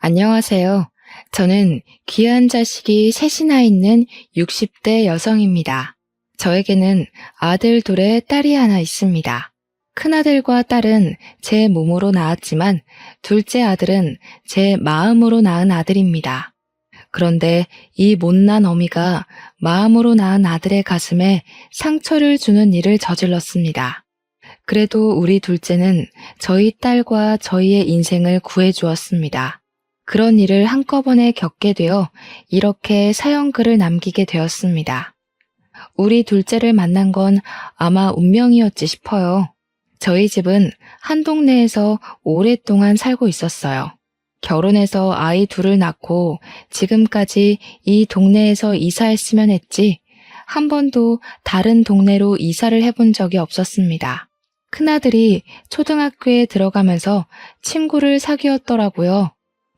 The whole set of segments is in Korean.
안녕하세요. 저는 귀한 자식이 셋이나 있는 60대 여성입니다. 저에게는 아들 둘에 딸이 하나 있습니다. 큰아들과 딸은 제 몸으로 낳았지만 둘째 아들은 제 마음으로 낳은 아들입니다. 그런데 이 못난 어미가 마음으로 낳은 아들의 가슴에 상처를 주는 일을 저질렀습니다. 그래도 우리 둘째는 저희 딸과 저희의 인생을 구해주었습니다. 그런 일을 한꺼번에 겪게 되어 이렇게 사연글을 남기게 되었습니다. 우리 둘째를 만난 건 아마 운명이었지 싶어요. 저희 집은 한 동네에서 오랫동안 살고 있었어요. 결혼해서 아이 둘을 낳고 지금까지 이 동네에서 이사했으면 했지 한 번도 다른 동네로 이사를 해본 적이 없었습니다. 큰아들이 초등학교에 들어가면서 친구를 사귀었더라고요.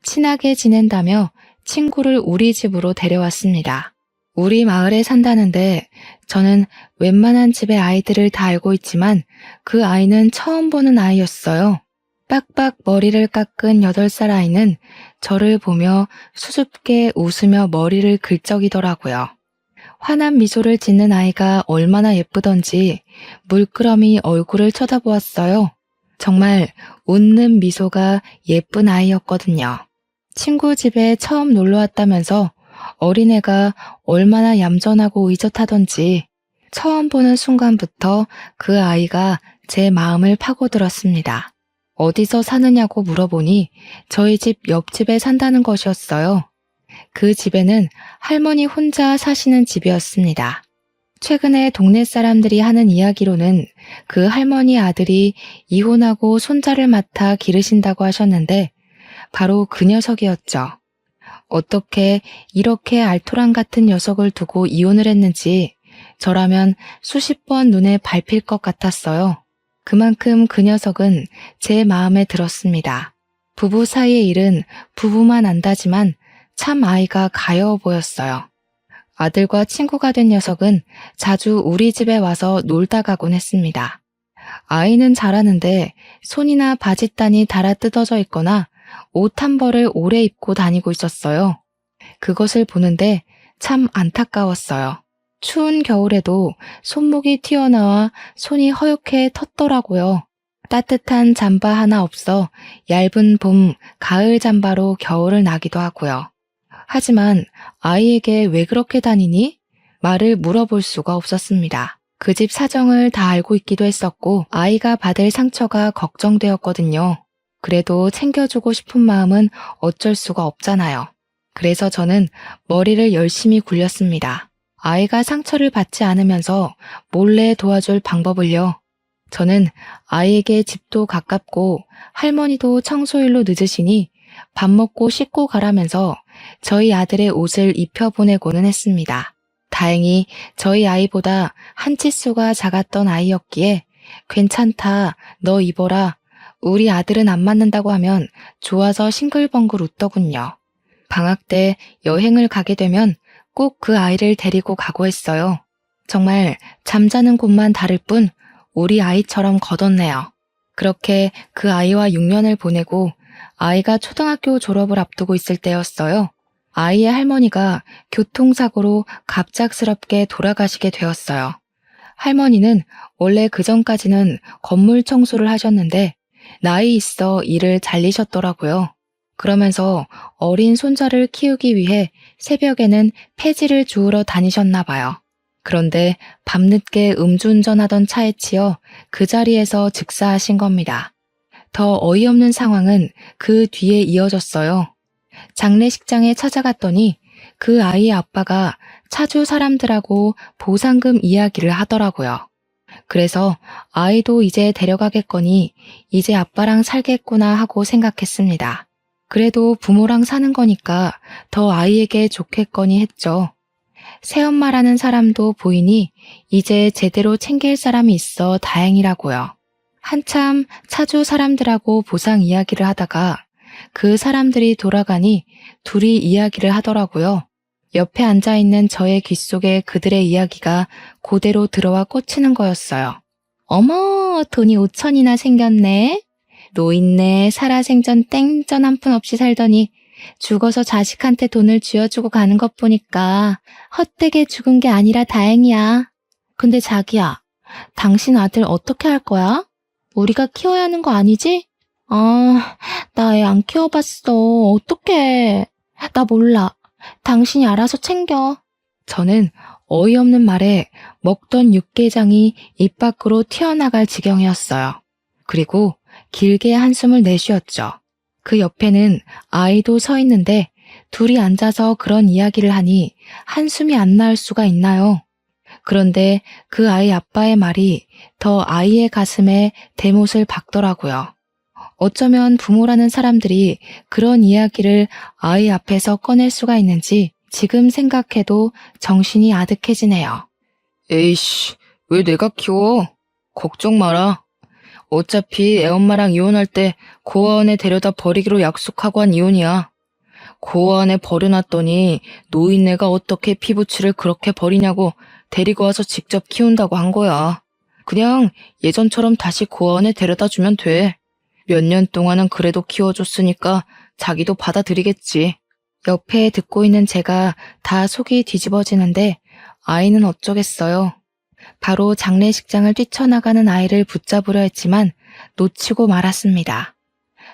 친하게 지낸다며 친구를 우리 집으로 데려왔습니다. 우리 마을에 산다는데 저는 웬만한 집의 아이들을 다 알고 있지만 그 아이는 처음 보는 아이였어요. 빡빡 머리를 깎은 8살 아이는 저를 보며 수줍게 웃으며 머리를 긁적이더라고요. 환한 미소를 짓는 아이가 얼마나 예쁘던지 물끄러미 얼굴을 쳐다보았어요. 정말 웃는 미소가 예쁜 아이였거든요. 친구 집에 처음 놀러 왔다면서 어린애가 얼마나 얌전하고 의젓하던지 처음 보는 순간부터 그 아이가 제 마음을 파고들었습니다. 어디서 사느냐고 물어보니 저희 집 옆집에 산다는 것이었어요. 그 집에는 할머니 혼자 사시는 집이었습니다. 최근에 동네 사람들이 하는 이야기로는 그 할머니 아들이 이혼하고 손자를 맡아 기르신다고 하셨는데 바로 그 녀석이었죠. 어떻게 이렇게 알토란 같은 녀석을 두고 이혼을 했는지 저라면 수십 번 눈에 밟힐 것 같았어요. 그만큼 그 녀석은 제 마음에 들었습니다. 부부 사이의 일은 부부만 안다지만 참 아이가 가여워 보였어요. 아들과 친구가 된 녀석은 자주 우리 집에 와서 놀다 가곤 했습니다. 아이는 잘하는데 손이나 바짓단이 달아 뜯어져 있거나 옷 한 벌을 오래 입고 다니고 있었어요. 그것을 보는데 참 안타까웠어요. 추운 겨울에도 손목이 튀어나와 손이 허옇게 텄더라고요. 따뜻한 잠바 하나 없어 얇은 봄, 가을 잠바로 겨울을 나기도 하고요. 하지만 아이에게 왜 그렇게 다니니? 말을 물어볼 수가 없었습니다. 그 집 사정을 다 알고 있기도 했었고 아이가 받을 상처가 걱정되었거든요. 그래도 챙겨주고 싶은 마음은 어쩔 수가 없잖아요. 그래서 저는 머리를 열심히 굴렸습니다. 아이가 상처를 받지 않으면서 몰래 도와줄 방법을요. 저는 아이에게 집도 가깝고 할머니도 청소일로 늦으시니 밥 먹고 씻고 가라면서 저희 아들의 옷을 입혀보내고는 했습니다. 다행히 저희 아이보다 한 치수가 작았던 아이였기에 괜찮다, 너 입어라. 우리 아들은 안 맞는다고 하면 좋아서 싱글벙글 웃더군요. 방학 때 여행을 가게 되면 꼭 그 아이를 데리고 가고 했어요. 정말 잠자는 곳만 다를 뿐 우리 아이처럼 걷었네요. 그렇게 그 아이와 6년을 보내고 아이가 초등학교 졸업을 앞두고 있을 때였어요. 아이의 할머니가 교통사고로 갑작스럽게 돌아가시게 되었어요. 할머니는 원래 그전까지는 건물 청소를 하셨는데 나이 있어 일을 잘리셨더라고요. 그러면서 어린 손자를 키우기 위해 새벽에는 폐지를 주우러 다니셨나 봐요. 그런데 밤늦게 음주운전하던 차에 치여 그 자리에서 즉사하신 겁니다. 더 어이없는 상황은 그 뒤에 이어졌어요. 장례식장에 찾아갔더니 그 아이의 아빠가 차주 사람들하고 보상금 이야기를 하더라고요. 그래서 아이도 이제 데려가겠거니 이제 아빠랑 살겠구나 하고 생각했습니다. 그래도 부모랑 사는 거니까 더 아이에게 좋겠거니 했죠. 새엄마라는 사람도 보이니 이제 제대로 챙길 사람이 있어 다행이라고요. 한참 차주 사람들하고 보상 이야기를 하다가 그 사람들이 돌아가니 둘이 이야기를 하더라고요. 옆에 앉아있는 저의 귀 속에 그들의 이야기가 그대로 들어와 꽂히는 거였어요. 어머, 돈이 5천이나 생겼네. 노인네 살아생전 땡전 한 푼 없이 살더니 죽어서 자식한테 돈을 쥐어주고 가는 것 보니까 헛되게 죽은 게 아니라 다행이야. 근데 자기야, 당신 아들 어떻게 할 거야? 우리가 키워야 하는 거 아니지? 아, 나 애 안 키워봤어. 어떡해. 나 몰라. 당신이 알아서 챙겨. 저는 어이없는 말에 먹던 육개장이 입 밖으로 튀어나갈 지경이었어요. 그리고 길게 한숨을 내쉬었죠. 그 옆에는 아이도 서 있는데 둘이 앉아서 그런 이야기를 하니 한숨이 안 나올 수가 있나요? 그런데 그 아이 아빠의 말이 더 아이의 가슴에 대못을 박더라고요. 어쩌면 부모라는 사람들이 그런 이야기를 아이 앞에서 꺼낼 수가 있는지 지금 생각해도 정신이 아득해지네요. 에이씨, 왜 내가 키워? 걱정 마라. 어차피 애엄마랑 이혼할 때 고아원에 데려다 버리기로 약속하고 한 이혼이야. 고아원에 버려놨더니 노인네가 어떻게 피부치를 그렇게 버리냐고 데리고 와서 직접 키운다고 한 거야. 그냥 예전처럼 다시 고아원에 데려다 주면 돼. 몇 년 동안은 그래도 키워줬으니까 자기도 받아들이겠지. 옆에 듣고 있는 제가 다 속이 뒤집어지는데 아이는 어쩌겠어요. 바로 장례식장을 뛰쳐나가는 아이를 붙잡으려 했지만 놓치고 말았습니다.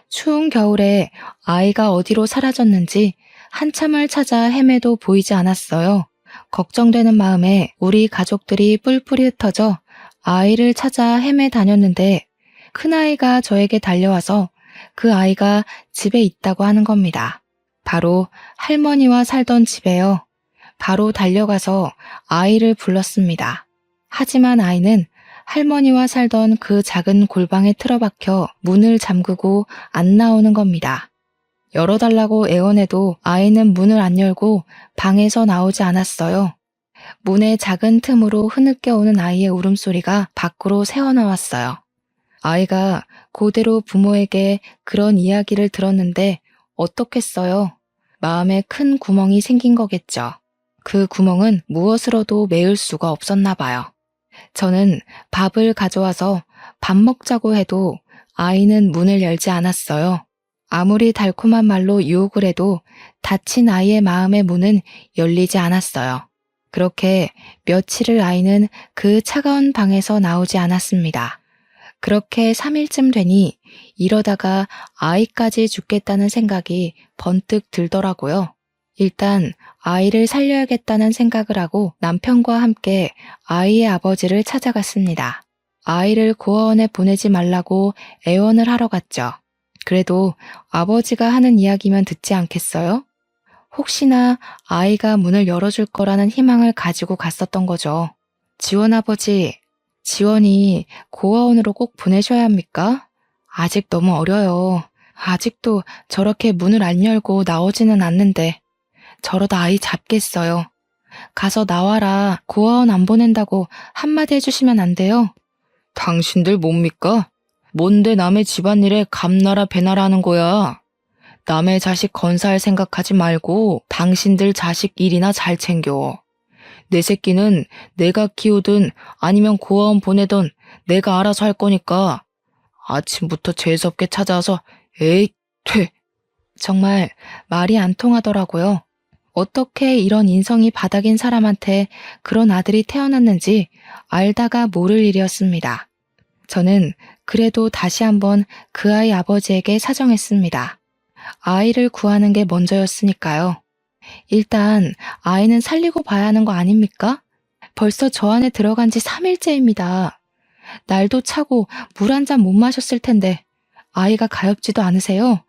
추운 겨울에 아이가 어디로 사라졌는지 한참을 찾아 헤매도 보이지 않았어요. 걱정되는 마음에 우리 가족들이 뿔뿔이 흩어져 아이를 찾아 헤매 다녔는데 큰아이가 저에게 달려와서 그 아이가 집에 있다고 하는 겁니다. 바로 할머니와 살던 집에요. 바로 달려가서 아이를 불렀습니다. 하지만 아이는 할머니와 살던 그 작은 골방에 틀어박혀 문을 잠그고 안 나오는 겁니다. 열어달라고 애원해도 아이는 문을 안 열고 방에서 나오지 않았어요. 문의 작은 틈으로 흐느껴 오는 아이의 울음소리가 밖으로 새어나왔어요. 아이가 그대로 부모에게 그런 이야기를 들었는데 어떻겠어요? 마음에 큰 구멍이 생긴 거겠죠. 그 구멍은 무엇으로도 메울 수가 없었나 봐요. 저는 밥을 가져와서 밥 먹자고 해도 아이는 문을 열지 않았어요. 아무리 달콤한 말로 유혹을 해도 다친 아이의 마음의 문은 열리지 않았어요. 그렇게 며칠을 아이는 그 차가운 방에서 나오지 않았습니다. 그렇게 3일쯤 되니 이러다가 아이까지 죽겠다는 생각이 번뜩 들더라고요. 일단 아이를 살려야겠다는 생각을 하고 남편과 함께 아이의 아버지를 찾아갔습니다. 아이를 고아원에 보내지 말라고 애원을 하러 갔죠. 그래도 아버지가 하는 이야기면 듣지 않겠어요? 혹시나 아이가 문을 열어줄 거라는 희망을 가지고 갔었던 거죠. 지원 아버지, 지원이 고아원으로 꼭 보내셔야 합니까? 아직 너무 어려요. 아직도 저렇게 문을 안 열고 나오지는 않는데 저러다 아이 잡겠어요. 가서 나와라. 고아원 안 보낸다고 한마디 해주시면 안 돼요? 당신들 뭡니까? 뭔데 남의 집안일에 감나라 배나라 하는 거야? 남의 자식 건사할 생각하지 말고 당신들 자식 일이나 잘 챙겨. 내 새끼는 내가 키우든 아니면 고아원 보내든 내가 알아서 할 거니까 아침부터 재수없게 찾아와서 에이, 퇴. 정말 말이 안 통하더라고요. 어떻게 이런 인성이 바닥인 사람한테 그런 아들이 태어났는지 알다가 모를 일이었습니다. 저는 그래도 다시 한번 그 아이 아버지에게 사정했습니다. 아이를 구하는 게 먼저였으니까요. 일단 아이는 살리고 봐야 하는 거 아닙니까? 벌써 저 안에 들어간 지 3일째입니다. 날도 차고 물 한 잔 못 마셨을 텐데 아이가 가엾지도 않으세요?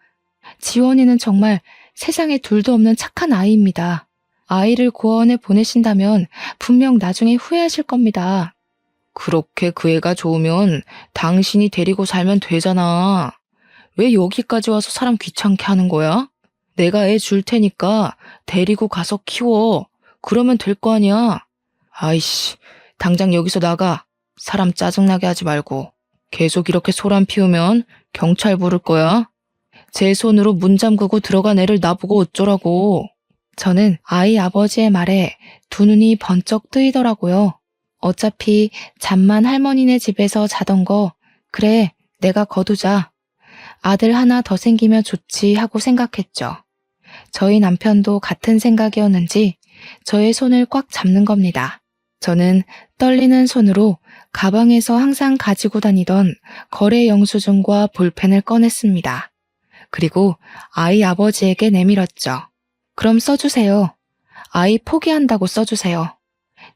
지원이는 정말 세상에 둘도 없는 착한 아이입니다. 아이를 고아원에 보내신다면 분명 나중에 후회하실 겁니다. 그렇게 그 애가 좋으면 당신이 데리고 살면 되잖아. 왜 여기까지 와서 사람 귀찮게 하는 거야? 내가 애 줄 테니까 데리고 가서 키워. 그러면 될 거 아니야. 아이씨, 당장 여기서 나가. 사람 짜증나게 하지 말고. 계속 이렇게 소란 피우면 경찰 부를 거야. 제 손으로 문 잠그고 들어간 애를 나보고 어쩌라고. 저는 아이 아버지의 말에 두 눈이 번쩍 뜨이더라고요. 어차피 잠만 할머니네 집에서 자던 거 그래 내가 거두자. 아들 하나 더 생기면 좋지 하고 생각했죠. 저희 남편도 같은 생각이었는지 저의 손을 꽉 잡는 겁니다. 저는 떨리는 손으로 가방에서 항상 가지고 다니던 거래 영수증과 볼펜을 꺼냈습니다. 그리고 아이 아버지에게 내밀었죠. 그럼 써주세요. 아이 포기한다고 써주세요.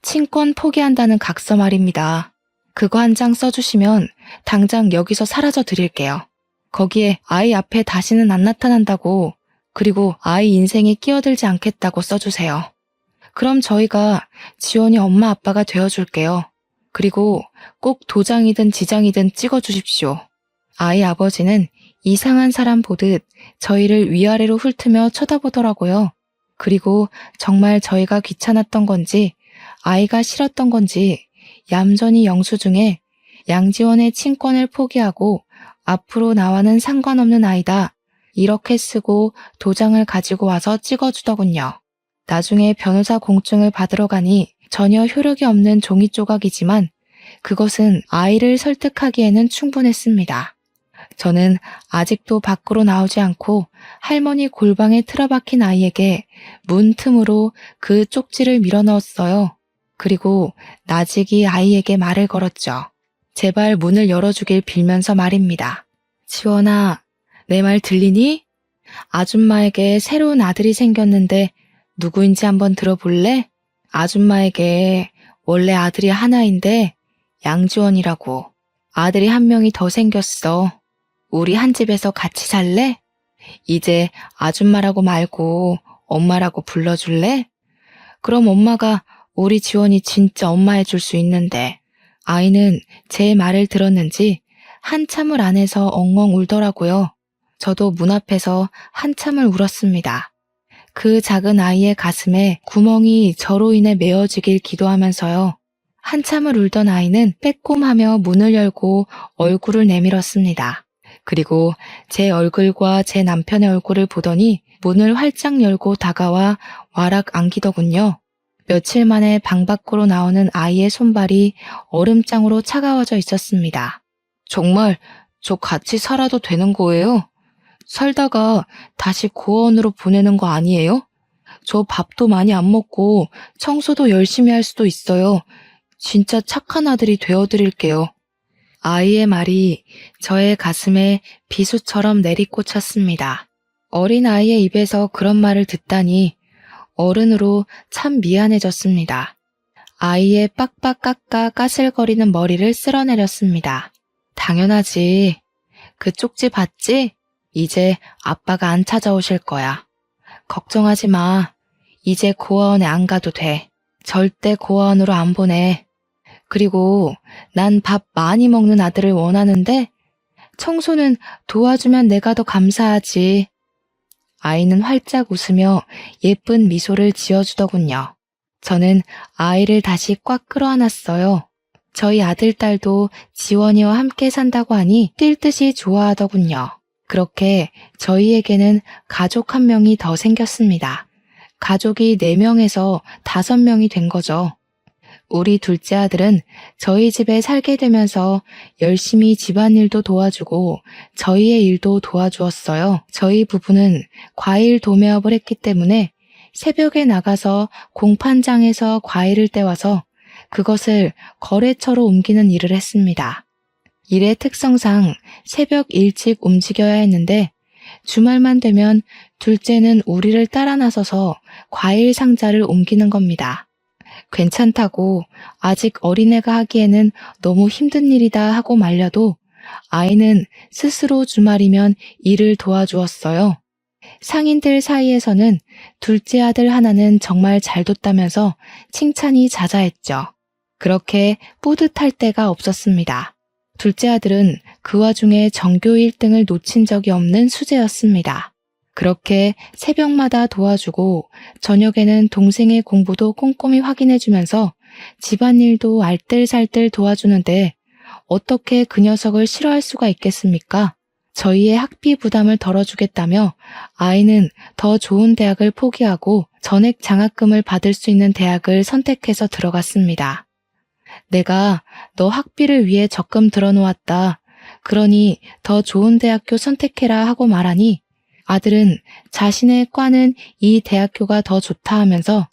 친권 포기한다는 각서 말입니다. 그거 한 장 써주시면 당장 여기서 사라져 드릴게요. 거기에 아이 앞에 다시는 안 나타난다고, 그리고 아이 인생에 끼어들지 않겠다고 써주세요. 그럼 저희가 지원이 엄마 아빠가 되어줄게요. 그리고 꼭 도장이든 지장이든 찍어주십시오. 아이 아버지는 이상한 사람 보듯 저희를 위아래로 훑으며 쳐다보더라고요. 그리고 정말 저희가 귀찮았던 건지 아이가 싫었던 건지 얌전히 영수증에 양지원의 친권을 포기하고 앞으로 나와는 상관없는 아이다, 이렇게 쓰고 도장을 가지고 와서 찍어주더군요. 나중에 변호사 공증을 받으러 가니 전혀 효력이 없는 종이 조각이지만 그것은 아이를 설득하기에는 충분했습니다. 저는 아직도 밖으로 나오지 않고 할머니 골방에 틀어박힌 아이에게 문 틈으로 그 쪽지를 밀어넣었어요. 그리고 나직이 아이에게 말을 걸었죠. 제발 문을 열어주길 빌면서 말입니다. 지원아, 내 말 들리니? 아줌마에게 새로운 아들이 생겼는데 누구인지 한번 들어볼래? 아줌마에게 원래 아들이 하나인데 양지원이라고. 아들이 한 명이 더 생겼어. 우리 한 집에서 같이 살래? 이제 아줌마라고 말고 엄마라고 불러줄래? 그럼 엄마가 우리 지원이 진짜 엄마 해줄 수 있는데. 아이는 제 말을 들었는지 한참을 안 해서 엉엉 울더라고요. 저도 문 앞에서 한참을 울었습니다. 그 작은 아이의 가슴에 구멍이 저로 인해 메어지길 기도하면서요. 한참을 울던 아이는 빼꼼하며 문을 열고 얼굴을 내밀었습니다. 그리고 제 얼굴과 제 남편의 얼굴을 보더니 문을 활짝 열고 다가와 와락 안기더군요. 며칠 만에 방 밖으로 나오는 아이의 손발이 얼음장으로 차가워져 있었습니다. 정말 저 같이 살아도 되는 거예요? 살다가 다시 고아원으로 보내는 거 아니에요? 저 밥도 많이 안 먹고 청소도 열심히 할 수도 있어요. 진짜 착한 아들이 되어드릴게요. 아이의 말이 저의 가슴에 비수처럼 내리꽂혔습니다. 어린 아이의 입에서 그런 말을 듣다니 어른으로 참 미안해졌습니다. 아이의 빡빡 깎아 까슬거리는 머리를 쓸어내렸습니다. 당연하지. 그 쪽지 봤지? 이제 아빠가 안 찾아오실 거야. 걱정하지 마. 이제 고아원에 안 가도 돼. 절대 고아원으로 안 보내. 그리고 난 밥 많이 먹는 아들을 원하는데 청소는 도와주면 내가 더 감사하지. 아이는 활짝 웃으며 예쁜 미소를 지어주더군요. 저는 아이를 다시 꽉 끌어안았어요. 저희 아들, 딸도 지원이와 함께 산다고 하니 뛸 듯이 좋아하더군요. 그렇게 저희에게는 가족 한 명이 더 생겼습니다. 가족이 4명에서 5명이 된 거죠. 우리 둘째 아들은 저희 집에 살게 되면서 열심히 집안일도 도와주고 저희의 일도 도와주었어요. 저희 부부는 과일 도매업을 했기 때문에 새벽에 나가서 공판장에서 과일을 떼와서 그것을 거래처로 옮기는 일을 했습니다. 일의 특성상 새벽 일찍 움직여야 했는데 주말만 되면 둘째는 우리를 따라 나서서 과일 상자를 옮기는 겁니다. 괜찮다고 아직 어린애가 하기에는 너무 힘든 일이다 하고 말려도 아이는 스스로 주말이면 일을 도와주었어요. 상인들 사이에서는 둘째 아들 하나는 정말 잘 뒀다면서 칭찬이 자자했죠. 그렇게 뿌듯할 때가 없었습니다. 둘째 아들은 그 와중에 전교 1등을 놓친 적이 없는 수재였습니다. 그렇게 새벽마다 도와주고 저녁에는 동생의 공부도 꼼꼼히 확인해주면서 집안일도 알뜰살뜰 도와주는데 어떻게 그 녀석을 싫어할 수가 있겠습니까? 저희의 학비 부담을 덜어주겠다며 아이는 더 좋은 대학을 포기하고 전액 장학금을 받을 수 있는 대학을 선택해서 들어갔습니다. 내가 너 학비를 위해 적금 들어놓았다. 그러니 더 좋은 대학교 선택해라 하고 말하니 아들은 자신의 과는 이 대학교가 더 좋다 하면서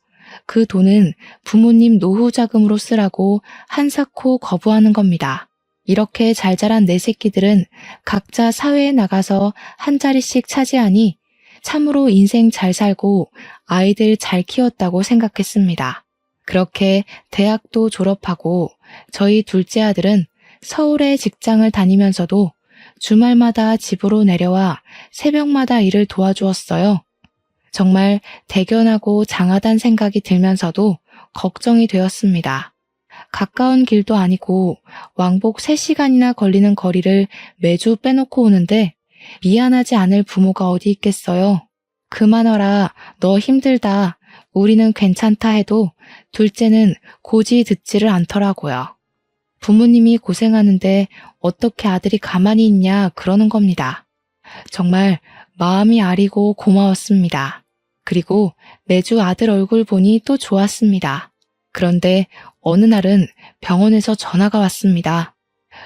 그 돈은 부모님 노후 자금으로 쓰라고 한사코 거부하는 겁니다. 이렇게 잘 자란 내 새끼들은 각자 사회에 나가서 한 자리씩 차지하니 참으로 인생 잘 살고 아이들 잘 키웠다고 생각했습니다. 그렇게 대학도 졸업하고 저희 둘째 아들은 서울에 직장을 다니면서도 주말마다 집으로 내려와 새벽마다 일을 도와주었어요. 정말 대견하고 장하단 생각이 들면서도 걱정이 되었습니다. 가까운 길도 아니고 왕복 3시간이나 걸리는 거리를 매주 빼놓고 오는데 미안하지 않을 부모가 어디 있겠어요. 그만하라, 너 힘들다, 우리는 괜찮다 해도 둘째는 고지 듣지를 않더라고요. 부모님이 고생하는데 어떻게 아들이 가만히 있냐 그러는 겁니다. 정말 마음이 아리고 고마웠습니다. 그리고 매주 아들 얼굴 보니 또 좋았습니다. 그런데 어느 날은 병원에서 전화가 왔습니다.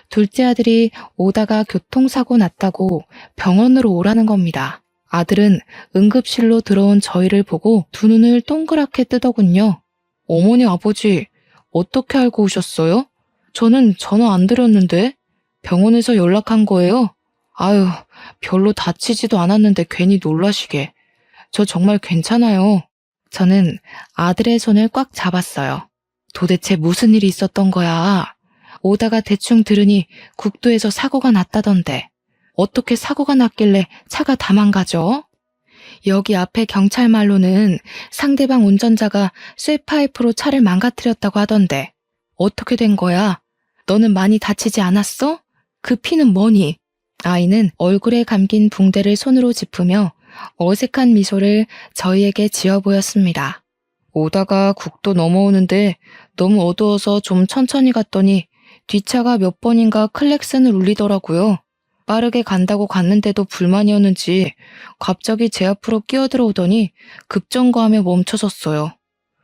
둘째 아들이 오다가 교통사고 났다고 병원으로 오라는 겁니다. 아들은 응급실로 들어온 저희를 보고 두 눈을 동그랗게 뜨더군요. 어머니 아버지, 어떻게 알고 오셨어요? 저는 전화 안 드렸는데 병원에서 연락한 거예요? 아유, 별로 다치지도 않았는데 괜히 놀라시게. 저 정말 괜찮아요. 저는 아들의 손을 꽉 잡았어요. 도대체 무슨 일이 있었던 거야? 오다가 대충 들으니 국도에서 사고가 났다던데. 어떻게 사고가 났길래 차가 다 망가져? 여기 앞에 경찰말로는 상대방 운전자가 쇠파이프로 차를 망가뜨렸다고 하던데. 어떻게 된 거야? 너는 많이 다치지 않았어? 그 피는 뭐니? 아이는 얼굴에 감긴 붕대를 손으로 짚으며 어색한 미소를 저희에게 지어 보였습니다. 오다가 국도 넘어오는데 너무 어두워서 좀 천천히 갔더니 뒷차가 몇 번인가 클렉슨을 울리더라고요. 빠르게 간다고 갔는데도 불만이었는지 갑자기 제 앞으로 끼어들어오더니 급정거하며 멈춰섰어요.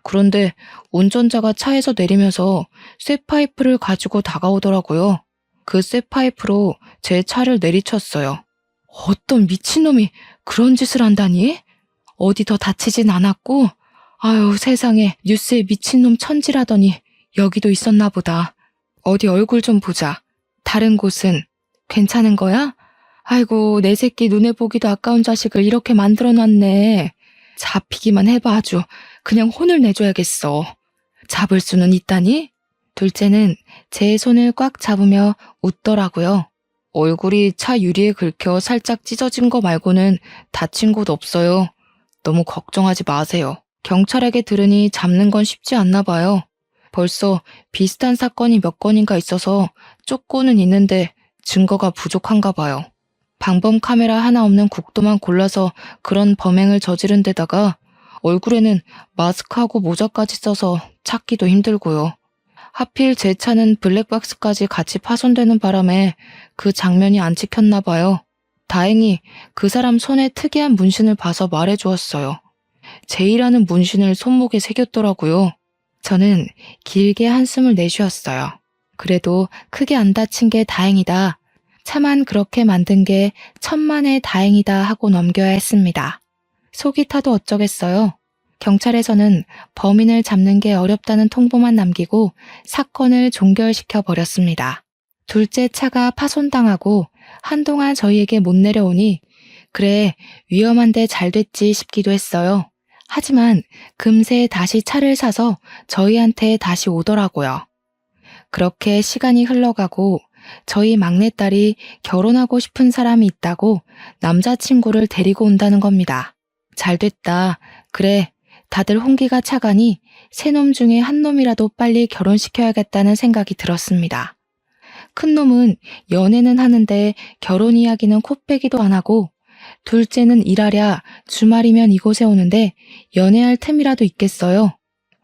그런데 운전자가 차에서 내리면서 쇠파이프를 가지고 다가오더라고요. 그 쇠파이프로 제 차를 내리쳤어요. 어떤 미친놈이 그런 짓을 한다니? 어디 더 다치진 않았고? 아유, 세상에, 뉴스에 미친놈 천지라더니 여기도 있었나 보다. 어디 얼굴 좀 보자. 다른 곳은 괜찮은 거야? 아이고, 내 새끼 눈에 보기도 아까운 자식을 이렇게 만들어놨네. 잡히기만 해봐 아주. 그냥 혼을 내줘야겠어. 잡을 수는 있다니? 둘째는 제 손을 꽉 잡으며 웃더라고요. 얼굴이 차 유리에 긁혀 살짝 찢어진 거 말고는 다친 곳 없어요. 너무 걱정하지 마세요. 경찰에게 들으니 잡는 건 쉽지 않나 봐요. 벌써 비슷한 사건이 몇 건인가 있어서 쫓고는 있는데 증거가 부족한가 봐요. 방범 카메라 하나 없는 국도만 골라서 그런 범행을 저지른 데다가 얼굴에는 마스크하고 모자까지 써서 찾기도 힘들고요. 하필 제 차는 블랙박스까지 같이 파손되는 바람에 그 장면이 안 찍혔나 봐요. 다행히 그 사람 손에 특이한 문신을 봐서 말해주었어요. 제이라는 문신을 손목에 새겼더라고요. 저는 길게 한숨을 내쉬었어요. 그래도 크게 안 다친 게 다행이다. 차만 그렇게 만든 게 천만에 다행이다 하고 넘겨야 했습니다. 속이 타도 어쩌겠어요. 경찰에서는 범인을 잡는 게 어렵다는 통보만 남기고 사건을 종결시켜 버렸습니다. 둘째 차가 파손당하고 한동안 저희에게 못 내려오니 그래 위험한데 잘 됐지 싶기도 했어요. 하지만 금세 다시 차를 사서 저희한테 다시 오더라고요. 그렇게 시간이 흘러가고 저희 막내딸이 결혼하고 싶은 사람이 있다고 남자친구를 데리고 온다는 겁니다. 잘 됐다. 그래. 다들 홍기가 차가니 세 놈 중에 한 놈이라도 빨리 결혼시켜야겠다는 생각이 들었습니다. 큰 놈은 연애는 하는데 결혼 이야기는 코빼기도 안 하고 둘째는 일하랴 주말이면 이곳에 오는데 연애할 틈이라도 있겠어요.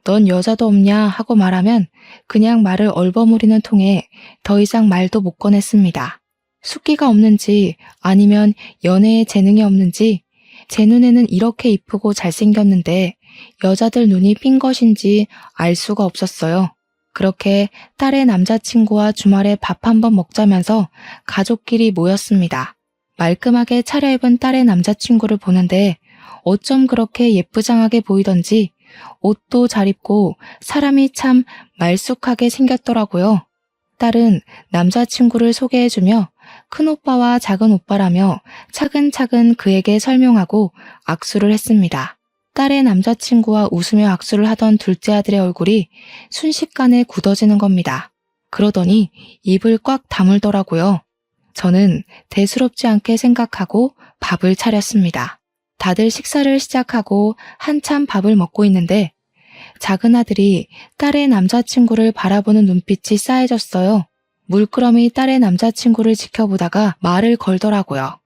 넌 여자도 없냐 하고 말하면 그냥 말을 얼버무리는 통에 더 이상 말도 못 꺼냈습니다. 숫기가 없는지 아니면 연애에 재능이 없는지 제 눈에는 이렇게 이쁘고 잘생겼는데 여자들 눈이 삔 것인지 알 수가 없었어요. 그렇게 딸의 남자친구와 주말에 밥 한번 먹자면서 가족끼리 모였습니다. 말끔하게 차려입은 딸의 남자친구를 보는데 어쩜 그렇게 예쁘장하게 보이던지 옷도 잘 입고 사람이 참 말쑥하게 생겼더라고요. 딸은 남자친구를 소개해주며 큰오빠와 작은오빠라며 차근차근 그에게 설명하고 악수를 했습니다. 딸의 남자친구와 웃으며 악수를 하던 둘째 아들의 얼굴이 순식간에 굳어지는 겁니다. 그러더니 입을 꽉 다물더라고요. 저는 대수롭지 않게 생각하고 밥을 차렸습니다. 다들 식사를 시작하고 한참 밥을 먹고 있는데 작은 아들이 딸의 남자친구를 바라보는 눈빛이 싸해졌어요. 물끄러미 딸의 남자친구를 지켜보다가 말을 걸더라고요.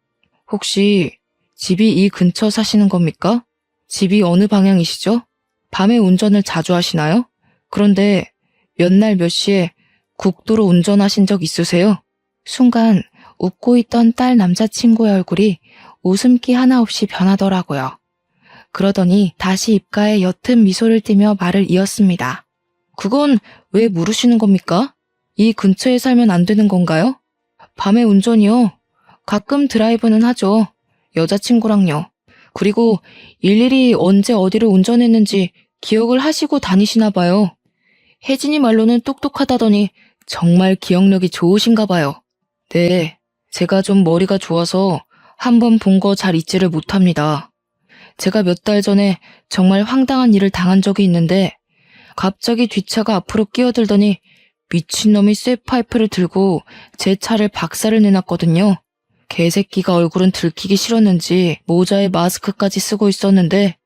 혹시 집이 이 근처 사시는 겁니까? 집이 어느 방향이시죠? 밤에 운전을 자주 하시나요? 그런데 몇 날 몇 시에 국도로 운전하신 적 있으세요? 순간 웃고 있던 딸 남자친구의 얼굴이 웃음기 하나 없이 변하더라고요. 그러더니 다시 입가에 옅은 미소를 띠며 말을 이었습니다. 그건 왜 물으시는 겁니까? 이 근처에 살면 안 되는 건가요? 밤에 운전이요? 가끔 드라이브는 하죠. 여자친구랑요. 그리고 일일이 언제 어디를 운전했는지 기억을 하시고 다니시나 봐요. 혜진이 말로는 똑똑하다더니 정말 기억력이 좋으신가 봐요. 네, 제가 좀 머리가 좋아서 한번 본 거 잘 잊지를 못합니다. 제가 몇 달 전에 정말 황당한 일을 당한 적이 있는데 갑자기 뒷차가 앞으로 끼어들더니 미친놈이 쇠파이프를 들고 제 차를 박살을 내놨거든요. 개새끼가 얼굴은 들키기 싫었는지 모자에 마스크까지 쓰고 있었는데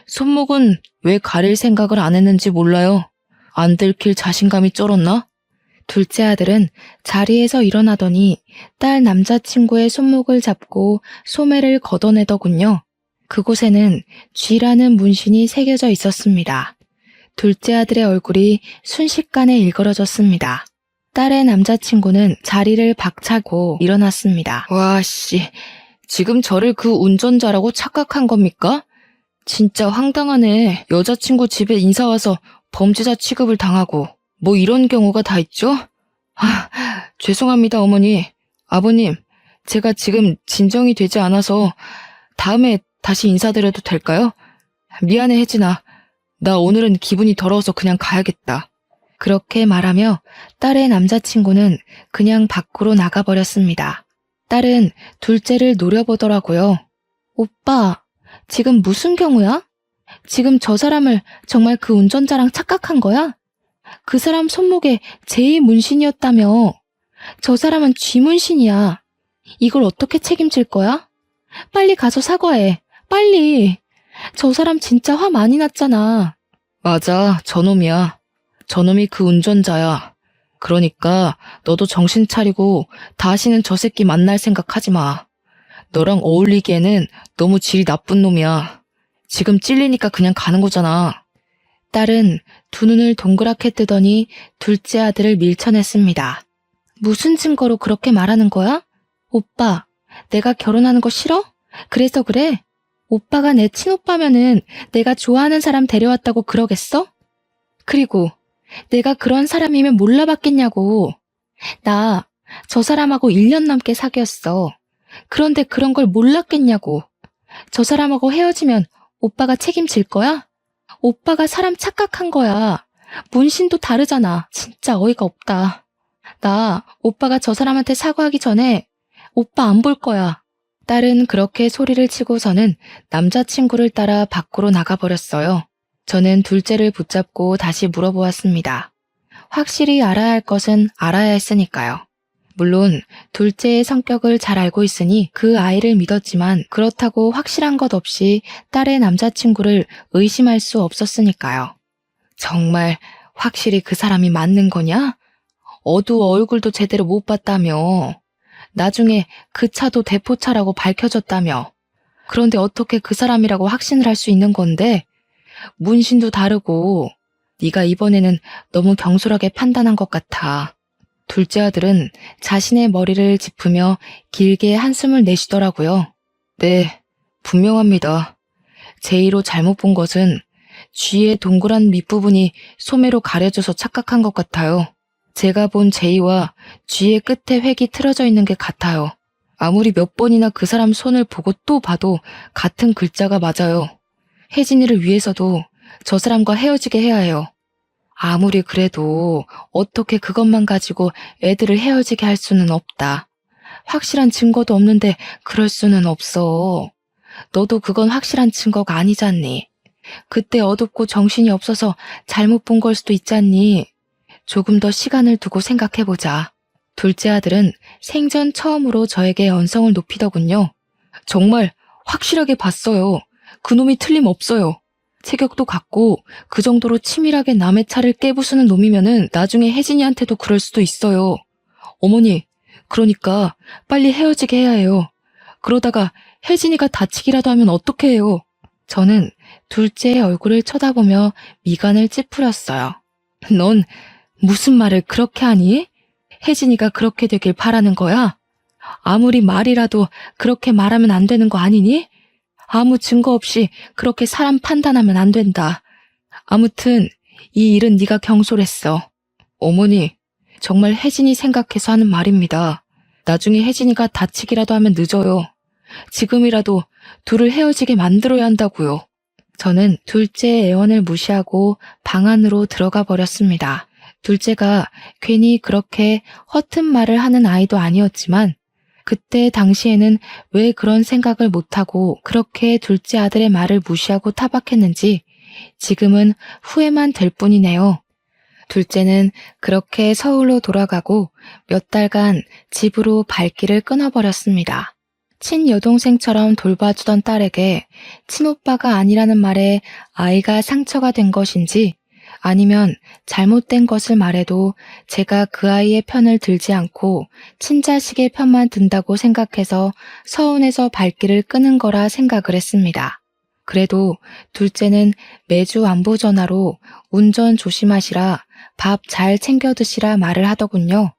손목은 왜 가릴 생각을 안 했는지 몰라요. 안 들킬 자신감이 쩔었나? 둘째 아들은 자리에서 일어나더니 딸 남자친구의 손목을 잡고 소매를 걷어내더군요. 그곳에는 쥐라는 문신이 새겨져 있었습니다. 둘째 아들의 얼굴이 순식간에 일그러졌습니다. 딸의 남자친구는 자리를 박차고 일어났습니다. 와, 씨. 지금 저를 그 운전자라고 착각한 겁니까? 진짜 황당하네. 여자친구 집에 인사 와서 범죄자 취급을 당하고. 뭐 이런 경우가 다 있죠? 죄송합니다, 어머니. 아버님, 제가 지금 진정이 되지 않아서 다음에 다시 인사드려도 될까요? 미안해, 혜진아. 나 오늘은 기분이 더러워서 그냥 가야겠다. 그렇게 말하며 딸의 남자친구는 그냥 밖으로 나가버렸습니다. 딸은 둘째를 노려보더라고요. 오빠, 지금 무슨 경우야? 지금 저 사람을 정말 그 운전자랑 착각한 거야? 그 사람 손목에 제 문신이었다며. 저 사람은 쥐 문신이야. 이걸 어떻게 책임질 거야? 빨리 가서 사과해. 빨리. 저 사람 진짜 화 많이 났잖아. 맞아, 저놈이야. 저놈이 그 운전자야. 그러니까 너도 정신 차리고 다시는 저 새끼 만날 생각하지 마. 너랑 어울리기에는 너무 질이 나쁜 놈이야. 지금 찔리니까 그냥 가는 거잖아. 딸은 두 눈을 동그랗게 뜨더니 둘째 아들을 밀쳐냈습니다. 무슨 증거로 그렇게 말하는 거야? 오빠, 내가 결혼하는 거 싫어? 그래서 그래? 오빠가 내 친오빠면은 내가 좋아하는 사람 데려왔다고 그러겠어? 그리고 내가 그런 사람이면 몰라봤겠냐고. 나 저 사람하고 1년 넘게 사귀었어. 그런데 그런 걸 몰랐겠냐고. 저 사람하고 헤어지면 오빠가 책임질 거야? 오빠가 사람 착각한 거야. 문신도 다르잖아. 진짜 어이가 없다. 나 오빠가 저 사람한테 사과하기 전에 오빠 안 볼 거야. 딸은 그렇게 소리를 치고서는 남자친구를 따라 밖으로 나가버렸어요. 저는 둘째를 붙잡고 다시 물어보았습니다. 확실히 알아야 할 것은 알아야 했으니까요. 물론 둘째의 성격을 잘 알고 있으니 그 아이를 믿었지만 그렇다고 확실한 것 없이 딸의 남자친구를 의심할 수 없었으니까요. 정말 확실히 그 사람이 맞는 거냐? 어두워 얼굴도 제대로 못 봤다며. 나중에 그 차도 대포차라고 밝혀졌다며. 그런데 어떻게 그 사람이라고 확신을 할 수 있는 건데? 문신도 다르고 네가 이번에는 너무 경솔하게 판단한 것 같아. 둘째 아들은 자신의 머리를 짚으며 길게 한숨을 내쉬더라고요. 네, 분명합니다. 제이로 잘못 본 것은 쥐의 동그란 밑부분이 소매로 가려져서 착각한 것 같아요. 제가 본 제이와 쥐의 끝에 획이 틀어져 있는 게 같아요. 아무리 몇 번이나 그 사람 손을 보고 또 봐도 같은 글자가 맞아요. 혜진이를 위해서도 저 사람과 헤어지게 해야 해요. 아무리 그래도 어떻게 그것만 가지고 애들을 헤어지게 할 수는 없다. 확실한 증거도 없는데 그럴 수는 없어. 너도 그건 확실한 증거가 아니잖니. 그때 어둡고 정신이 없어서 잘못 본 걸 수도 있잖니. 조금 더 시간을 두고 생각해보자. 둘째 아들은 생전 처음으로 저에게 언성을 높이더군요. 정말 확실하게 봤어요. 그놈이 틀림없어요. 체격도 같고 그 정도로 치밀하게 남의 차를 깨부수는 놈이면은 나중에 혜진이한테도 그럴 수도 있어요. 어머니, 그러니까 빨리 헤어지게 해야 해요. 그러다가 혜진이가 다치기라도 하면 어떡해 해요. 저는 둘째의 얼굴을 쳐다보며 미간을 찌푸렸어요. 넌 무슨 말을 그렇게 하니? 혜진이가 그렇게 되길 바라는 거야? 아무리 말이라도 그렇게 말하면 안 되는 거 아니니? 아무 증거 없이 그렇게 사람 판단하면 안 된다. 아무튼 이 일은 네가 경솔했어. 어머니, 정말 혜진이 생각해서 하는 말입니다. 나중에 혜진이가 다치기라도 하면 늦어요. 지금이라도 둘을 헤어지게 만들어야 한다고요. 저는 둘째의 애원을 무시하고 방 안으로 들어가 버렸습니다. 둘째가 괜히 그렇게 허튼 말을 하는 아이도 아니었지만 그때 당시에는 왜 그런 생각을 못하고 그렇게 둘째 아들의 말을 무시하고 타박했는지 지금은 후회만 될 뿐이네요. 둘째는 그렇게 서울로 돌아가고 몇 달간 집으로 발길을 끊어버렸습니다. 친여동생처럼 돌봐주던 딸에게 친오빠가 아니라는 말에 아이가 상처가 된 것인지 아니면 잘못된 것을 말해도 제가 그 아이의 편을 들지 않고 친자식의 편만 든다고 생각해서 서운해서 발길을 끄는 거라 생각을 했습니다. 그래도 둘째는 매주 안부 전화로 운전 조심하시라, 밥 잘 챙겨 드시라 말을 하더군요.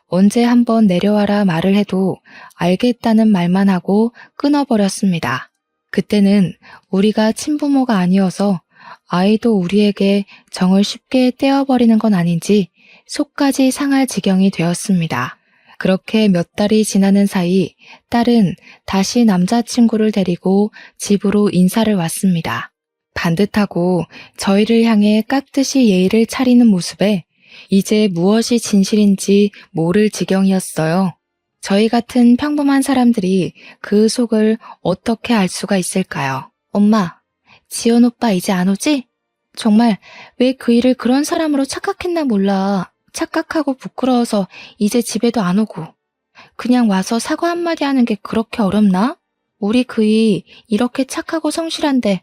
언제 한번 내려와라 말을 해도 알겠다는 말만 하고 끊어버렸습니다. 그때는 우리가 친부모가 아니어서 아이도 우리에게 정을 쉽게 떼어버리는 건 아닌지 속까지 상할 지경이 되었습니다. 그렇게 몇 달이 지나는 사이 딸은 다시 남자친구를 데리고 집으로 인사를 왔습니다. 반듯하고 저희를 향해 깍듯이 예의를 차리는 모습에 이제 무엇이 진실인지 모를 지경이었어요. 저희 같은 평범한 사람들이 그 속을 어떻게 알 수가 있을까요? 엄마, 지연 오빠 이제 안 오지? 정말 왜 그 일을 그런 사람으로 착각했나 몰라. 착각하고 부끄러워서 이제 집에도 안 오고. 그냥 와서 사과 한마디 하는 게 그렇게 어렵나? 우리 그이 이렇게 착하고 성실한데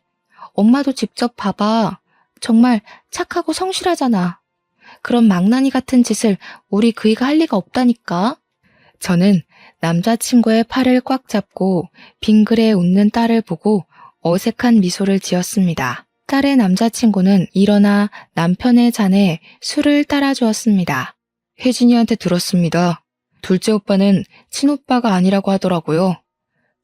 엄마도 직접 봐봐. 정말 착하고 성실하잖아. 그런 망나니 같은 짓을 우리 그이가 할 리가 없다니까. 저는 남자친구의 팔을 꽉 잡고 빙그레 웃는 딸을 보고 어색한 미소를 지었습니다. 딸의 남자친구는 일어나 남편의 잔에 술을 따라주었습니다. 혜진이한테 들었습니다. 둘째 오빠는 친오빠가 아니라고 하더라고요.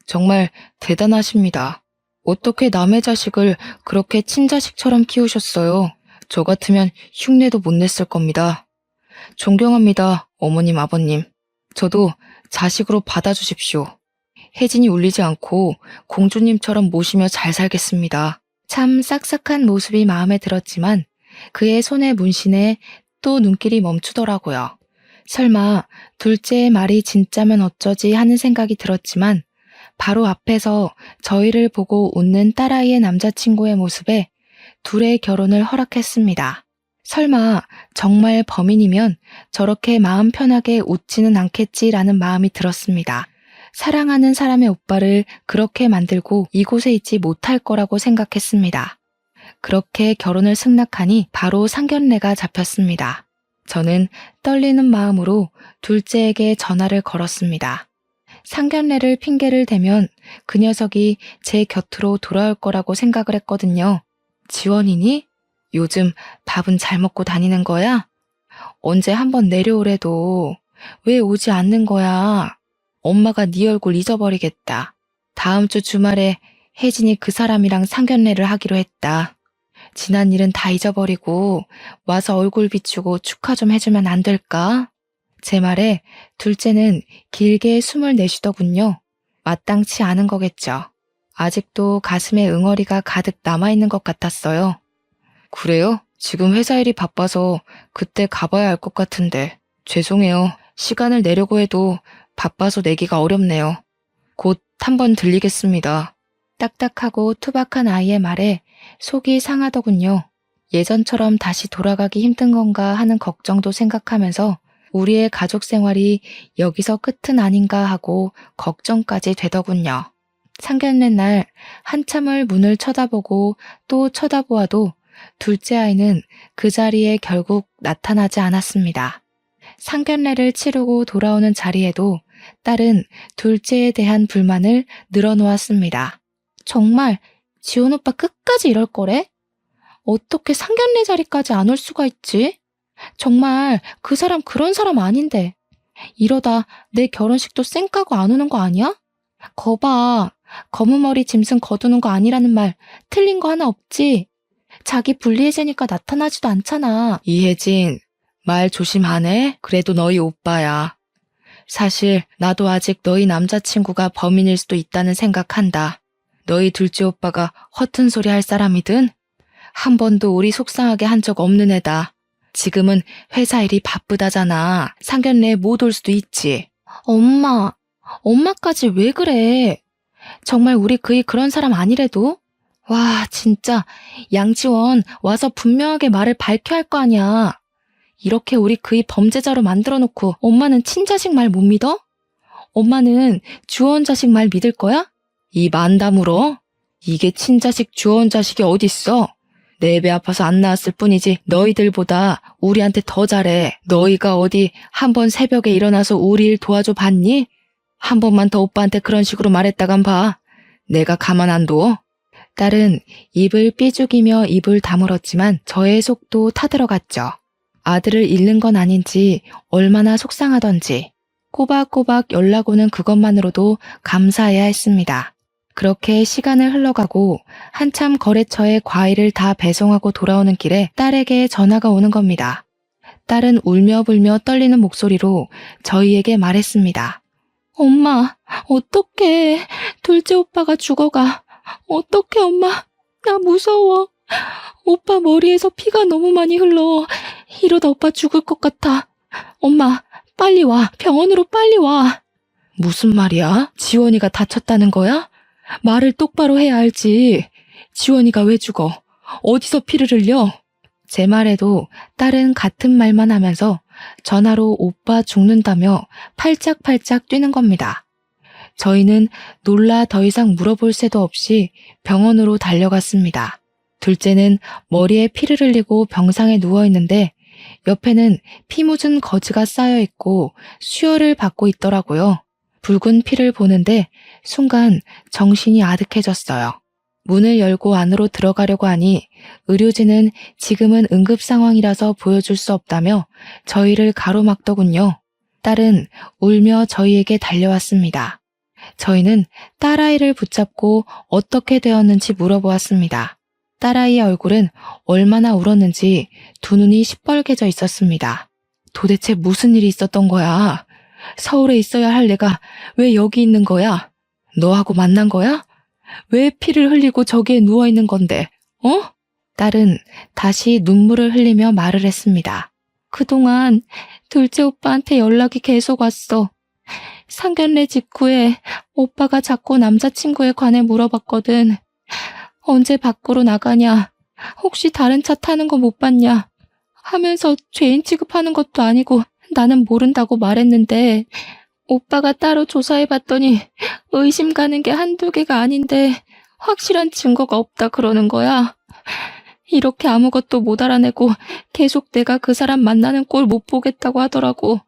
정말 대단하십니다. 어떻게 남의 자식을 그렇게 친자식처럼 키우셨어요? 저 같으면 흉내도 못 냈을 겁니다. 존경합니다, 어머님, 아버님. 저도 자식으로 받아주십시오. 혜진이 울리지 않고 공주님처럼 모시며 잘 살겠습니다. 참 싹싹한 모습이 마음에 들었지만 그의 손의 문신에 또 눈길이 멈추더라고요. 설마 둘째의 말이 진짜면 어쩌지 하는 생각이 들었지만 바로 앞에서 저희를 보고 웃는 딸아이의 남자친구의 모습에 둘의 결혼을 허락했습니다. 설마 정말 범인이면 저렇게 마음 편하게 웃지는 않겠지라는 마음이 들었습니다. 사랑하는 사람의 오빠를 그렇게 만들고 이곳에 있지 못할 거라고 생각했습니다. 그렇게 결혼을 승낙하니 바로 상견례가 잡혔습니다. 저는 떨리는 마음으로 둘째에게 전화를 걸었습니다. 상견례를 핑계를 대면 그 녀석이 제 곁으로 돌아올 거라고 생각을 했거든요. 지원이니? 요즘 밥은 잘 먹고 다니는 거야? 언제 한번 내려오래도 왜 오지 않는 거야? 엄마가 네 얼굴 잊어버리겠다. 다음 주 주말에 혜진이 그 사람이랑 상견례를 하기로 했다. 지난 일은 다 잊어버리고 와서 얼굴 비추고 축하 좀 해주면 안 될까? 제 말에 둘째는 길게 숨을 내쉬더군요. 마땅치 않은 거겠죠. 아직도 가슴에 응어리가 가득 남아있는 것 같았어요. 그래요? 지금 회사 일이 바빠서 그때 가봐야 할 것 같은데. 죄송해요. 시간을 내려고 해도 바빠서 내기가 어렵네요. 곧 한번 들리겠습니다. 딱딱하고 투박한 아이의 말에 속이 상하더군요. 예전처럼 다시 돌아가기 힘든 건가 하는 걱정도 생각하면서 우리의 가족 생활이 여기서 끝은 아닌가 하고 걱정까지 되더군요. 상견례 날 한참을 문을 쳐다보고 또 쳐다보아도 둘째 아이는 그 자리에 결국 나타나지 않았습니다. 상견례를 치르고 돌아오는 자리에도 딸은 둘째에 대한 불만을 늘어놓았습니다. 정말 지원 오빠 끝까지 이럴 거래? 어떻게 상견례 자리까지 안 올 수가 있지? 정말 그 사람 그런 사람 아닌데. 이러다 내 결혼식도 쌩까고 안 오는 거 아니야? 거봐. 검은 머리 짐승 거두는 거 아니라는 말 틀린 거 하나 없지? 자기 불리해지니까 나타나지도 않잖아. 이혜진, 말 조심하네? 그래도 너희 오빠야. 사실 나도 아직 너희 남자친구가 범인일 수도 있다는 생각한다. 너희 둘째 오빠가 허튼 소리 할 사람이든 한 번도 우리 속상하게 한 적 없는 애다. 지금은 회사 일이 바쁘다잖아. 상견례에 못 올 수도 있지. 엄마까지 왜 그래? 정말 우리 그이 그런 사람 아니래도? 와, 진짜 양지원 와서 분명하게 말을 밝혀야 할 거 아니야. 이렇게 우리 그이 범죄자로 만들어 놓고 엄마는 친자식 말 못 믿어? 엄마는 주원 자식 말 믿을 거야? 이 만담으로? 이게 친자식 주원 자식이 어딨어? 내 배 아파서 안 나왔을 뿐이지 너희들보다 우리한테 더 잘해. 너희가 어디 한 번 새벽에 일어나서 우리 일 도와줘 봤니? 한 번만 더 오빠한테 그런 식으로 말했다간 봐. 내가 가만 안 둬. 딸은 입을 삐죽이며 입을 다물었지만 저의 속도 타들어갔죠. 아들을 잃는 건 아닌지 얼마나 속상하던지 꼬박꼬박 연락 오는 그것만으로도 감사해야 했습니다. 그렇게 시간을 흘러가고 한참 거래처에 과일을 다 배송하고 돌아오는 길에 딸에게 전화가 오는 겁니다. 딸은 울며 불며 떨리는 목소리로 저희에게 말했습니다. 엄마, 어떡해. 둘째 오빠가 죽어가. 어떡해, 엄마. 나 무서워. 오빠 머리에서 피가 너무 많이 흘러. 이러다 오빠 죽을 것 같아. 엄마, 빨리 와. 병원으로 빨리 와. 무슨 말이야? 지원이가 다쳤다는 거야? 말을 똑바로 해야 알지. 지원이가 왜 죽어? 어디서 피를 흘려? 제 말에도 딸은 같은 말만 하면서 전화로 오빠 죽는다며 팔짝팔짝 뛰는 겁니다. 저희는 놀라 더 이상 물어볼 새도 없이 병원으로 달려갔습니다. 둘째는 머리에 피를 흘리고 병상에 누워있는데 옆에는 피 묻은 거즈가 쌓여있고 수혈을 받고 있더라고요. 붉은 피를 보는데 순간 정신이 아득해졌어요. 문을 열고 안으로 들어가려고 하니 의료진은 지금은 응급 상황이라서 보여줄 수 없다며 저희를 가로막더군요. 딸은 울며 저희에게 달려왔습니다. 저희는 딸아이를 붙잡고 어떻게 되었는지 물어보았습니다. 딸아이의 얼굴은 얼마나 울었는지 두 눈이 시뻘개져 있었습니다. 도대체 무슨 일이 있었던 거야? 서울에 있어야 할 내가 왜 여기 있는 거야? 너하고 만난 거야? 왜 피를 흘리고 저기에 누워있는 건데, 어? 딸은 다시 눈물을 흘리며 말을 했습니다. 그동안 둘째 오빠한테 연락이 계속 왔어. 상견례 직후에 오빠가 자꾸 남자친구에 관해 물어봤거든. 언제 밖으로 나가냐? 혹시 다른 차 타는 거 못 봤냐? 하면서 죄인 취급하는 것도 아니고 나는 모른다고 말했는데 오빠가 따로 조사해봤더니 의심 가는 게 한두 개가 아닌데 확실한 증거가 없다 그러는 거야. 이렇게 아무것도 못 알아내고 계속 내가 그 사람 만나는 꼴 못 보겠다고 하더라고.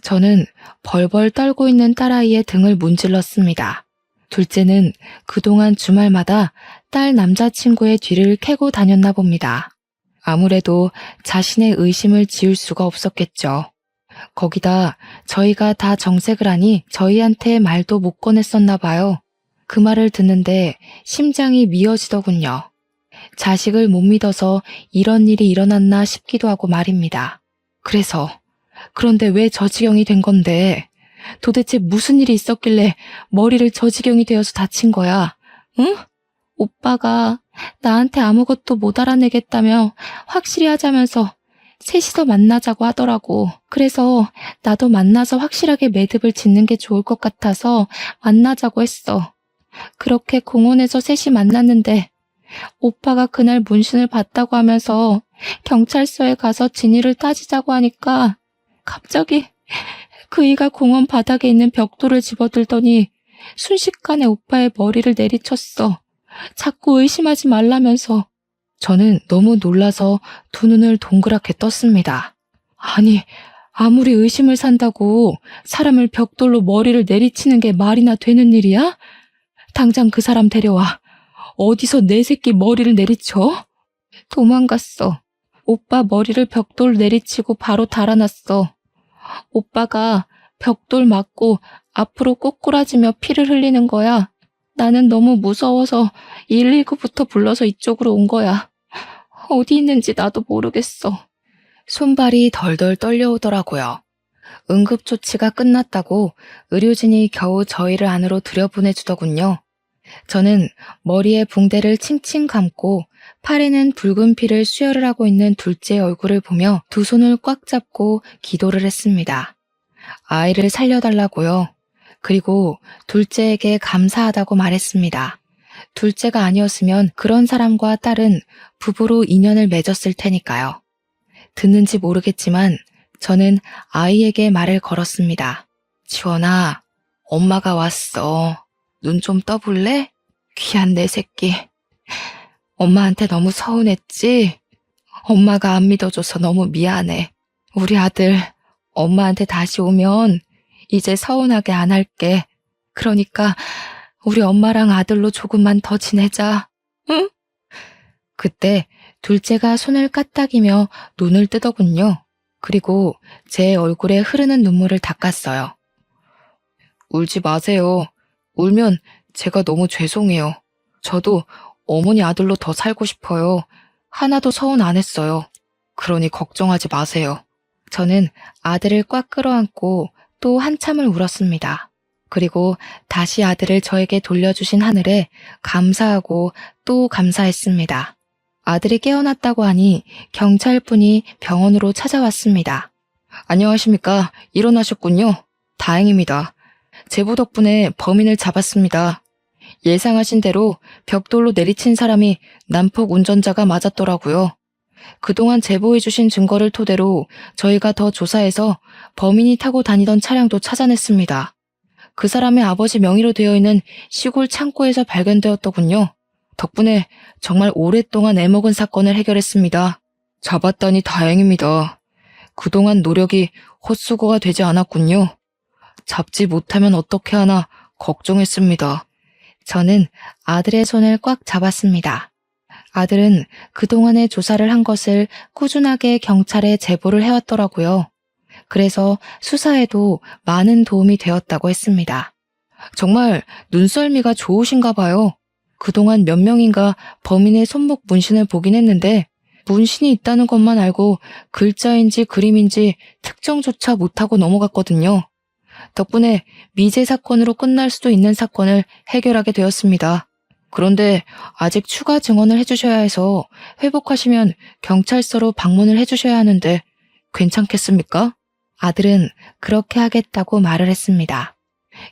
저는 벌벌 떨고 있는 딸아이의 등을 문질렀습니다. 둘째는 그동안 주말마다 딸 남자친구의 뒤를 캐고 다녔나 봅니다. 아무래도 자신의 의심을 지울 수가 없었겠죠. 거기다 저희가 다 정색을 하니 저희한테 말도 못 꺼냈었나 봐요. 그 말을 듣는데 심장이 미어지더군요. 자식을 못 믿어서 이런 일이 일어났나 싶기도 하고 말입니다. 그래서 그런데 왜 저 지경이 된 건데? 도대체 무슨 일이 있었길래 머리를 저 지경이 되어서 다친 거야? 응? 오빠가 나한테 아무것도 못 알아내겠다며 확실히 하자면서 셋이서 만나자고 하더라고. 그래서 나도 만나서 확실하게 매듭을 짓는 게 좋을 것 같아서 만나자고 했어. 그렇게 공원에서 셋이 만났는데 오빠가 그날 문신을 봤다고 하면서 경찰서에 가서 진위를 따지자고 하니까 갑자기 그이가 공원 바닥에 있는 벽돌을 집어들더니 순식간에 오빠의 머리를 내리쳤어. 자꾸 의심하지 말라면서. 저는 너무 놀라서 두 눈을 동그랗게 떴습니다. 아니, 아무리 의심을 산다고 사람을 벽돌로 머리를 내리치는 게 말이나 되는 일이야? 당장 그 사람 데려와. 어디서 내 새끼 머리를 내리쳐? 도망갔어. 오빠 머리를 벽돌 내리치고 바로 달아났어. 오빠가 벽돌 맞고 앞으로 꼬꾸라지며 피를 흘리는 거야. 나는 너무 무서워서 119부터 불러서 이쪽으로 온 거야. 어디 있는지 나도 모르겠어. 손발이 덜덜 떨려오더라고요. 응급조치가 끝났다고 의료진이 겨우 저희를 안으로 들여보내주더군요. 저는 머리에 붕대를 칭칭 감고 팔에는 붉은 피를 수혈을 하고 있는 둘째의 얼굴을 보며 두 손을 꽉 잡고 기도를 했습니다. 아이를 살려달라고요. 그리고 둘째에게 감사하다고 말했습니다. 둘째가 아니었으면 그런 사람과 딸은 부부로 인연을 맺었을 테니까요. 듣는지 모르겠지만 저는 아이에게 말을 걸었습니다. 지원아, 엄마가 왔어. 눈 좀 떠볼래? 귀한 내 새끼. 엄마한테 너무 서운했지? 엄마가 안 믿어줘서 너무 미안해. 우리 아들 엄마한테 다시 오면 이제 서운하게 안 할게. 그러니까 우리 엄마랑 아들로 조금만 더 지내자. 응? 그때 둘째가 손을 까딱이며 눈을 뜨더군요. 그리고 제 얼굴에 흐르는 눈물을 닦았어요. 울지 마세요. 울면 제가 너무 죄송해요. 저도 어머니 아들로 더 살고 싶어요. 하나도 서운 안 했어요. 그러니 걱정하지 마세요. 저는 아들을 꽉 끌어안고 또 한참을 울었습니다. 그리고 다시 아들을 저에게 돌려주신 하늘에 감사하고 또 감사했습니다. 아들이 깨어났다고 하니 경찰분이 병원으로 찾아왔습니다. 안녕하십니까? 일어나셨군요. 다행입니다. 제보 덕분에 범인을 잡았습니다. 예상하신 대로 벽돌로 내리친 사람이 난폭 운전자가 맞았더라고요. 그동안 제보해주신 증거를 토대로 저희가 더 조사해서 범인이 타고 다니던 차량도 찾아냈습니다. 그 사람의 아버지 명의로 되어 있는 시골 창고에서 발견되었더군요. 덕분에 정말 오랫동안 애먹은 사건을 해결했습니다. 잡았다니 다행입니다. 그동안 노력이 헛수고가 되지 않았군요. 잡지 못하면 어떻게 하나 걱정했습니다. 저는 아들의 손을 꽉 잡았습니다. 아들은 그동안의 조사를 한 것을 꾸준하게 경찰에 제보를 해왔더라고요. 그래서 수사에도 많은 도움이 되었다고 했습니다. 정말 눈썰미가 좋으신가 봐요. 그동안 몇 명인가 범인의 손목 문신을 보긴 했는데 문신이 있다는 것만 알고 글자인지 그림인지 특정조차 못하고 넘어갔거든요. 덕분에 미제 사건으로 끝날 수도 있는 사건을 해결하게 되었습니다. 그런데 아직 추가 증언을 해주셔야 해서 회복하시면 경찰서로 방문을 해주셔야 하는데 괜찮겠습니까? 아들은 그렇게 하겠다고 말을 했습니다.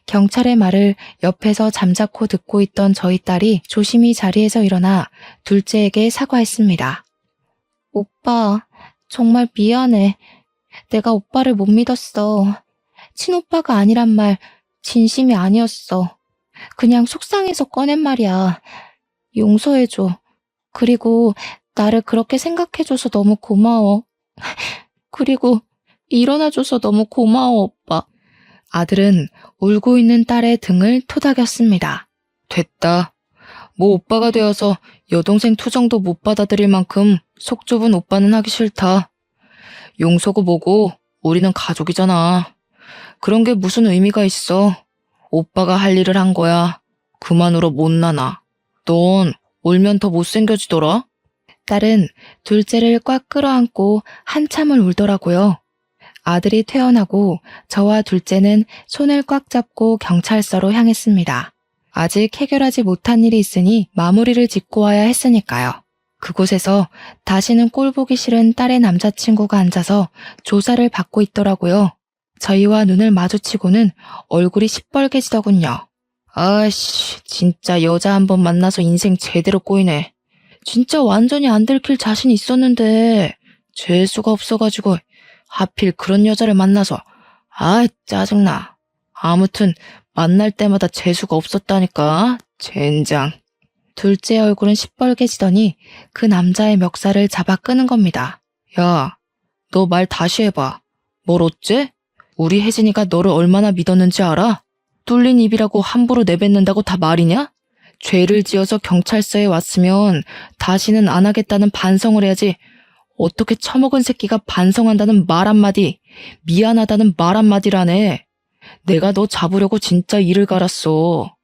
경찰의 말을 옆에서 잠자코 듣고 있던 저희 딸이 조심히 자리에서 일어나 둘째에게 사과했습니다. 오빠, 정말 미안해. 내가 오빠를 못 믿었어. 친오빠가 아니란 말 진심이 아니었어. 그냥 속상해서 꺼낸 말이야. 용서해줘. 그리고 나를 그렇게 생각해줘서 너무 고마워. 그리고 일어나줘서 너무 고마워, 오빠. 아들은 울고 있는 딸의 등을 토닥였습니다. 됐다. 뭐 오빠가 되어서 여동생 투정도 못 받아들일 만큼 속 좁은 오빠는 하기 싫다. 용서고 뭐고 우리는 가족이잖아. 그런 게 무슨 의미가 있어. 오빠가 할 일을 한 거야. 그만 울어 못나나. 넌 울면 더 못생겨지더라. 딸은 둘째를 꽉 끌어안고 한참을 울더라고요. 아들이 퇴원하고 저와 둘째는 손을 꽉 잡고 경찰서로 향했습니다. 아직 해결하지 못한 일이 있으니 마무리를 짓고 와야 했으니까요. 그곳에서 다시는 꼴 보기 싫은 딸의 남자친구가 앉아서 조사를 받고 있더라고요. 저희와 눈을 마주치고는 얼굴이 시뻘개지더군요. 아이씨, 진짜 여자 한번 만나서 인생 제대로 꼬이네. 진짜 완전히 안 들킬 자신 있었는데 죄수가 없어가지고 하필 그런 여자를 만나서 짜증나. 아무튼 만날 때마다 재수가 없었다니까. 젠장. 둘째 얼굴은 시뻘개지더니 그 남자의 멱살을 잡아 끄는 겁니다. 야, 너 말 다시 해봐. 뭘 어째? 우리 혜진이가 너를 얼마나 믿었는지 알아? 뚫린 입이라고 함부로 내뱉는다고 다 말이냐? 죄를 지어서 경찰서에 왔으면 다시는 안 하겠다는 반성을 해야지. 어떻게 처먹은 새끼가 반성한다는 말 한마디, 미안하다는 말 한마디라네. 내가 너 잡으려고 진짜 이를 갈았어.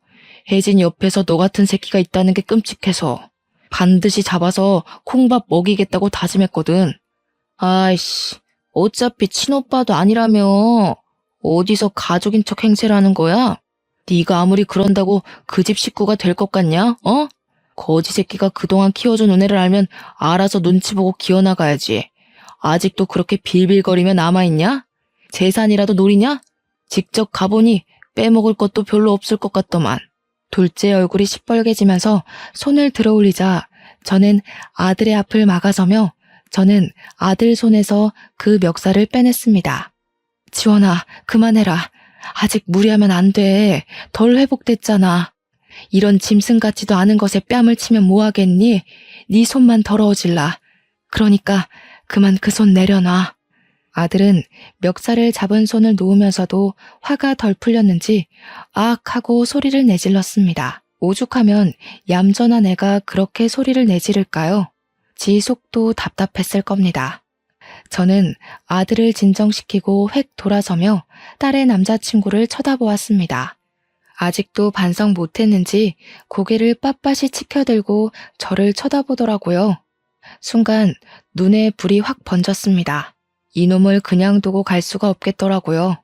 혜진 옆에서 너 같은 새끼가 있다는 게 끔찍해서 반드시 잡아서 콩밥 먹이겠다고 다짐했거든. 아이씨, 어차피 친오빠도 아니라며. 어디서 가족인 척 행세를 하는 거야? 네가 아무리 그런다고 그 집 식구가 될 것 같냐? 어? 거지 새끼가 그동안 키워준 은혜를 알면 알아서 눈치 보고 기어나가야지. 아직도 그렇게 빌빌거리며 남아있냐? 재산이라도 노리냐? 직접 가보니 빼먹을 것도 별로 없을 것 같더만. 둘째 얼굴이 시뻘개지면서 손을 들어올리자 저는 아들의 앞을 막아서며 저는 아들 손에서 그 멱살을 빼냈습니다. 지원아, 그만해라. 아직 무리하면 안 돼. 덜 회복됐잖아. 이런 짐승 같지도 않은 것에 뺨을 치면 뭐하겠니? 네 손만 더러워질라. 그러니까 그만 그 손 내려놔. 아들은 멱살을 잡은 손을 놓으면서도 화가 덜 풀렸는지 악 하고 소리를 내질렀습니다. 오죽하면 얌전한 애가 그렇게 소리를 내지를까요? 지 속도 답답했을 겁니다. 저는 아들을 진정시키고 획 돌아서며 딸의 남자친구를 쳐다보았습니다. 아직도 반성 못했는지 고개를 빳빳이 치켜들고 저를 쳐다보더라고요. 순간 눈에 불이 확 번졌습니다. 이놈을 그냥 두고 갈 수가 없겠더라고요.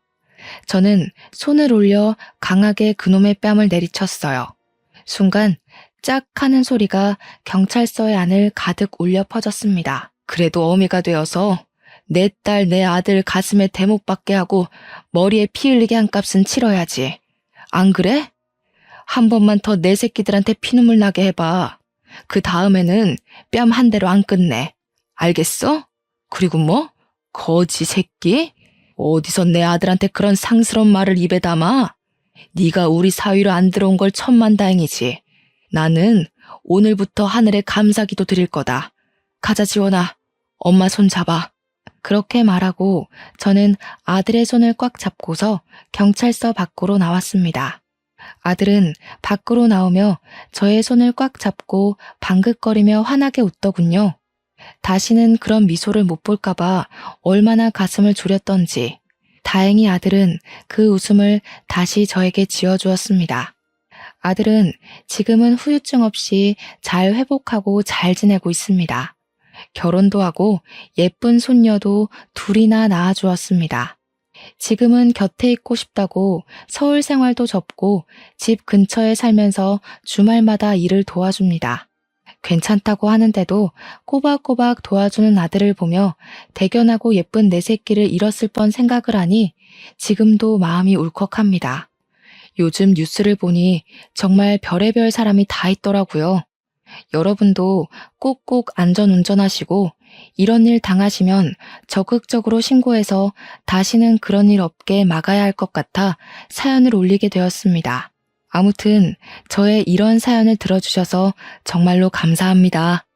저는 손을 올려 강하게 그놈의 뺨을 내리쳤어요. 순간 짝 하는 소리가 경찰서의 안을 가득 울려 퍼졌습니다. 그래도 어미가 되어서 내 딸, 내 아들 가슴에 대못 박게 하고 머리에 피 흘리게 한 값은 치러야지. 안 그래? 한 번만 더 내 새끼들한테 피눈물 나게 해봐. 그 다음에는 뺨 한 대로 안 끝내. 알겠어? 그리고 뭐? 거지 새끼? 어디서 내 아들한테 그런 상스러운 말을 입에 담아? 네가 우리 사위로 안 들어온 걸 천만다행이지. 나는 오늘부터 하늘에 감사기도 드릴 거다. 가자 지원아. 엄마 손 잡아. 그렇게 말하고 저는 아들의 손을 꽉 잡고서 경찰서 밖으로 나왔습니다. 아들은 밖으로 나오며 저의 손을 꽉 잡고 방긋거리며 환하게 웃더군요. 다시는 그런 미소를 못 볼까봐 얼마나 가슴을 졸였던지 다행히 아들은 그 웃음을 다시 저에게 지어주었습니다. 아들은 지금은 후유증 없이 잘 회복하고 잘 지내고 있습니다. 결혼도 하고 예쁜 손녀도 둘이나 낳아주었습니다. 지금은 곁에 있고 싶다고 서울 생활도 접고 집 근처에 살면서 주말마다 일을 도와줍니다. 괜찮다고 하는데도 꼬박꼬박 도와주는 아들을 보며 대견하고 예쁜 내 새끼를 잃었을 뻔 생각을 하니 지금도 마음이 울컥합니다. 요즘 뉴스를 보니 정말 별의별 사람이 다 있더라고요. 여러분도 꼭꼭 안전운전하시고 이런 일 당하시면 적극적으로 신고해서 다시는 그런 일 없게 막아야 할 것 같아 사연을 올리게 되었습니다. 아무튼 저의 이런 사연을 들어주셔서 정말로 감사합니다.